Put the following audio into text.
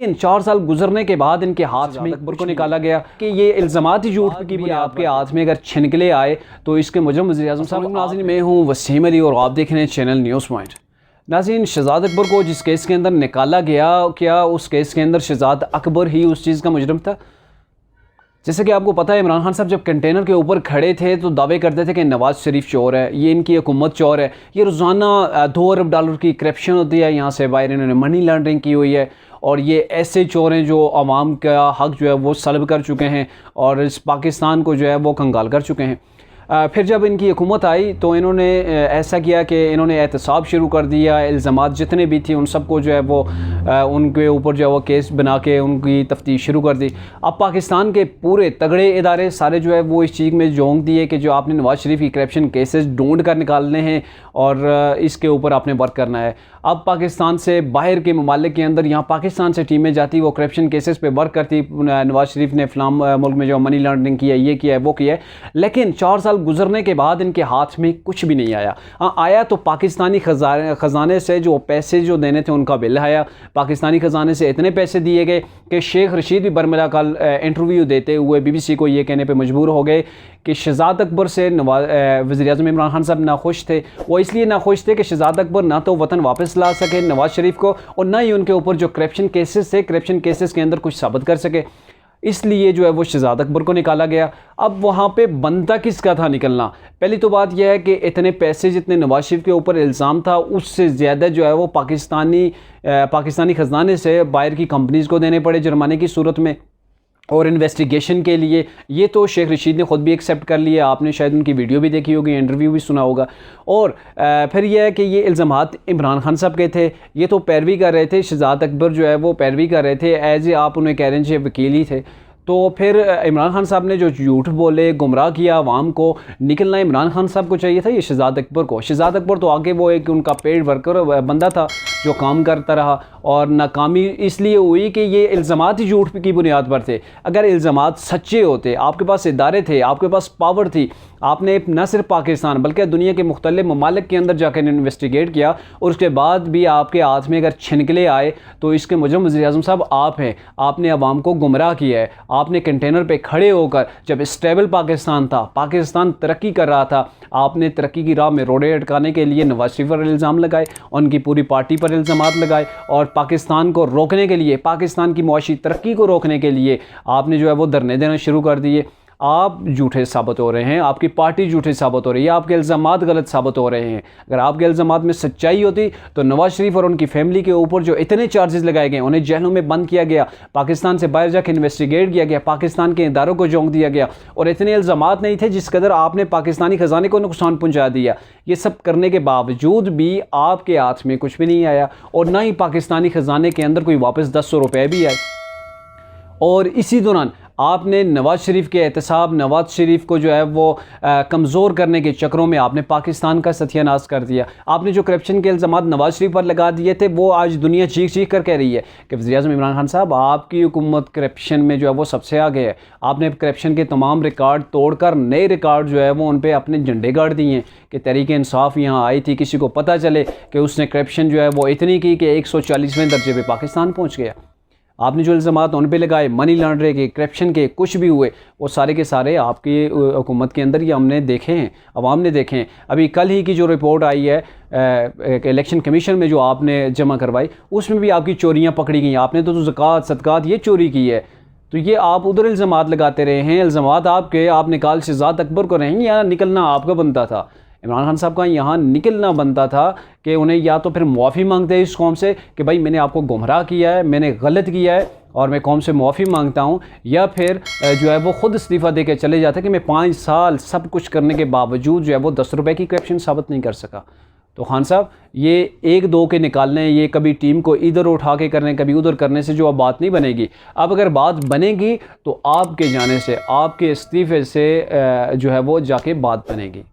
इन 4 साल गुजरने के बाद इनके हाथ में अकबर को निकाला गया कि ये इल्ज़ामात ही झूठ की बुनियाद आपके हाथ में अगर छिनकले आए तो इसके मुजरिम वज़ीर-ए-आज़म साहब। नाज़रीन, मैं हूँ वसीम अली और आप देख रहे हैं चैनल न्यूज़ पॉइंट। नाज़रीन, शहज़ाद अकबर को जिस केस के अंदर निकाला गया, क्या उस केस के अंदर शहज़ाद अकबर ही उस चीज़ का मुजरिम था? जैसे कि आपको पता है, इमरान खान साहब जब कंटेनर के ऊपर खड़े थे तो दावे करते थे कि नवाज़ शरीफ चोर है, ये इनकी हुकूमत चोर है, ये रोज़ाना 2 अरब डॉलर की करप्शन होती है, यहाँ से बाहर इन्होंने मनी लॉन्ड्रिंग की हुई है और ये ऐसे चोर हैं जो आवाम का हक जो है वो सल्ब कर चुके हैं और इस पाकिस्तान को जो है वो कंगाल कर चुके हैं। फिर जब इनकी हुकूमत आई तो इन्होंने ऐसा किया कि इन्होंने एहतसाब शुरू कर दिया, इल्ज़ामात जितने भी थी उन सबको जो है वो उनके ऊपर जो है वो केस बना के उनकी तफ्तीश शुरू कर दी। अब पाकिस्तान के पूरे तगड़े इदारे सारे जो है वो इस चीज़ में झोंक दिए कि जो आपने नवाज़ शरीफ की करप्शन केसेस ढूंढ कर निकालने हैं और इसके ऊपर आपने वर्क करना है। अब पाकिस्तान से बाहर के ममालिक के अंदर यहाँ पाकिस्तान से टीमें जाती, वो करप्शन केसेस पे वर्क करती, नवाज़ शरीफ ने फ़लाम मुल्क में जो मनी लॉन्ड्रिंग किया, ये किया है, वो किया है, लेकिन 4 साल गुजरने के बाद इनके हाथ में कुछ भी नहीं आया। हाँ, आया तो पाकिस्तानी ख़जाने से जो पैसे जो देने थे उनका बिल आया। पाकिस्तानी ख़जाने से इतने पैसे दिए गए कि शेख रशीद भी बरमला कल इंटरव्यू देते हुए BBC को ये कहने पर मजबूर हो गए कि शहज़ाद अकबर से वज़ीर-ए-आज़म इमरान खान साहब नाखुश थे। वो इसलिए नाखुश थे कि शहज़ाद अकबर ना तो वतन वापस ला सके नवाज़ शरीफ को और ना ही उनके ऊपर जो करप्शन केसेस थे, करप्शन केसेस के अंदर कुछ साबित कर सके, इसलिए जो है वो शहज़ाद अकबर को निकाला गया। अब वहाँ पे बनता किसका था निकलना? पहली तो बात यह है कि इतने पैसे जितने नवाज़ शरीफ के ऊपर इल्ज़ाम था, उससे ज़्यादा जो है वो पाकिस्तानी ख़जाने से बाहर की कंपनीज़ को देने पड़े जुर्माने की सूरत में और इन्वेस्टिगेशन के लिए। ये तो शेख रशीद ने ख़ुद भी एक्सेप्ट कर लिया, आपने शायद उनकी वीडियो भी देखी होगी, इंटरव्यू भी सुना होगा। और फिर यह है कि ये इल्ज़ामात इमरान खान साहब के थे, ये तो पैरवी कर रहे थे, शहज़ाद अकबर जो है वो पैरवी कर रहे थे, एज ए आप उन्हें कह रहे हैं वकील ही थे। तो फिर इमरान खान साहब ने जो झूठ बोले, गुमराह किया आवाम को, निकलना इमरान खान साहब को चाहिए था, ये शहज़ाद अकबर को। शहज़ाद अकबर तो आगे वो एक उनका पेड वर्कर बंदा था जो काम करता रहा और नाकामी इसलिए हुई कि ये इल्ज़ामात ही झूठ की बुनियाद पर थे। अगर इल्ज़ामात सच्चे होते, आपके पास इदारे थे, आपके पास पावर थी, आपने न सिर्फ पाकिस्तान बल्कि दुनिया के मुख्तलिफ ममालिक के अंदर जाकर इन्वेस्टिगेट किया और उसके बाद भी आपके हाथ में अगर छिनकले आए तो इसके मुजरिम वज़ीर-ए-आज़म साहब आप हैं। आपने अवाम को गुमराह किया है। आपने कंटेनर पे खड़े होकर, जब स्टेबल पाकिस्तान था, पाकिस्तान तरक्की कर रहा था, आपने तरक्की की राह में रोड़े अटकाने के लिए नवाज़ शरीफ पर इल्ज़ाम लगाए, उनकी पूरी पार्टी पर इल्ज़ामात लगाए और पाकिस्तान को रोकने के लिए, पाकिस्तान की मुआशी तरक्की को रोकने के लिए आपने जो है वो धरने देना शुरू कर दिए। आप झूठे साबित हो रहे हैं, आपकी पार्टी झूठे साबित हो रही है, आपके इल्ज़ामात गलत साबित हो रहे हैं। अगर आपके इल्ज़ामात में सच्चाई होती तो नवाज़ शरीफ और उनकी फैमिली के ऊपर जो इतने चार्जेस लगाए गए, उन्हें जेलों में बंद किया गया, पाकिस्तान से बाहर जाकर इन्वेस्टिगेट किया गया, पाकिस्तान के इदारों को झोंक दिया गया और इतने इल्ज़ामात नहीं थे जिस कदर आपने पाकिस्तानी ख़जाने को नुकसान पहुँचा दिया। ये सब करने के बावजूद भी आपके हाथ में कुछ भी नहीं आया और ना ही पाकिस्तानी ख़जाने के अंदर कोई वापस 10 रुपये भी आए। और इसी दौरान आपने नवाज़ शरीफ के एहतसाब, नवाज़ शरीफ को जो है वो कमज़ोर करने के चक्रों में आपने पाकिस्तान का सत्यानाश कर दिया। आपने जो करप्शन के इल्ज़ामात नवाज़ शरीफ पर लगा दिए थे, वो आज दुनिया चीख चीख कर कह रही है कि वज़ीर-ए-आज़म इमरान खान साहब, आपकी हुकूमत करप्शन में जो है वो सबसे आगे है। आपने करप्शन के तमाम रिकॉर्ड तोड़कर नए रिकॉर्ड जो है वो उन पर अपने झंडे गाड़ दिए हैं कि तहरीक-ए-इंसाफ़ यहाँ आई थी, किसी को पता चले कि उसने करप्शन जो है वो इतनी की कि 140वें दर्जे पर पाकिस्तान पहुँच गया। आपने जो इल्ज़ामात उन पे लगाए, मनी लॉन्ड्रिंग के, करप्शन के, कुछ भी हुए, वो सारे के सारे आपकी हुकूमत के अंदर ही हमने देखे हैं, अवाम ने देखे हैं। अभी कल ही की जो रिपोर्ट आई है इलेक्शन कमीशन में जो आपने जमा करवाई, उसमें भी आपकी चोरियां पकड़ी गई। आपने तो ज़कात, सदक़ात ये चोरी की है, तो ये आप उधर इल्ज़ामात लगाते रहे हैं। इल्ज़ामात आपके, आप निकाल शहज़ाद अकबर को रहे हैं, या निकलना आपका बनता था। इमरान खान साहब का यहाँ निकलना बनता था कि उन्हें या तो फिर मुआफ़ी मांगते हैं इस कौम से कि भाई मैंने आपको गुमराह किया है, मैंने गलत किया है और मैं कौम से मुआफ़ी मांगता हूँ, या फिर जो है वो ख़ुद इस्तीफ़ा दे के चले जाते कि मैं 5 साल सब कुछ करने के बावजूद जो है वो 10 रुपये की करप्शन साबित नहीं कर सका। तो खान साहब, ये 1-2 के निकालने, ये कभी टीम को इधर उठा के करने, कभी उधर करने से जो अब बात नहीं बनेगी। अब अगर बात बनेगी तो आपके जाने से, आपके इस्तीफ़े से जो है वो जाके बात बनेगी।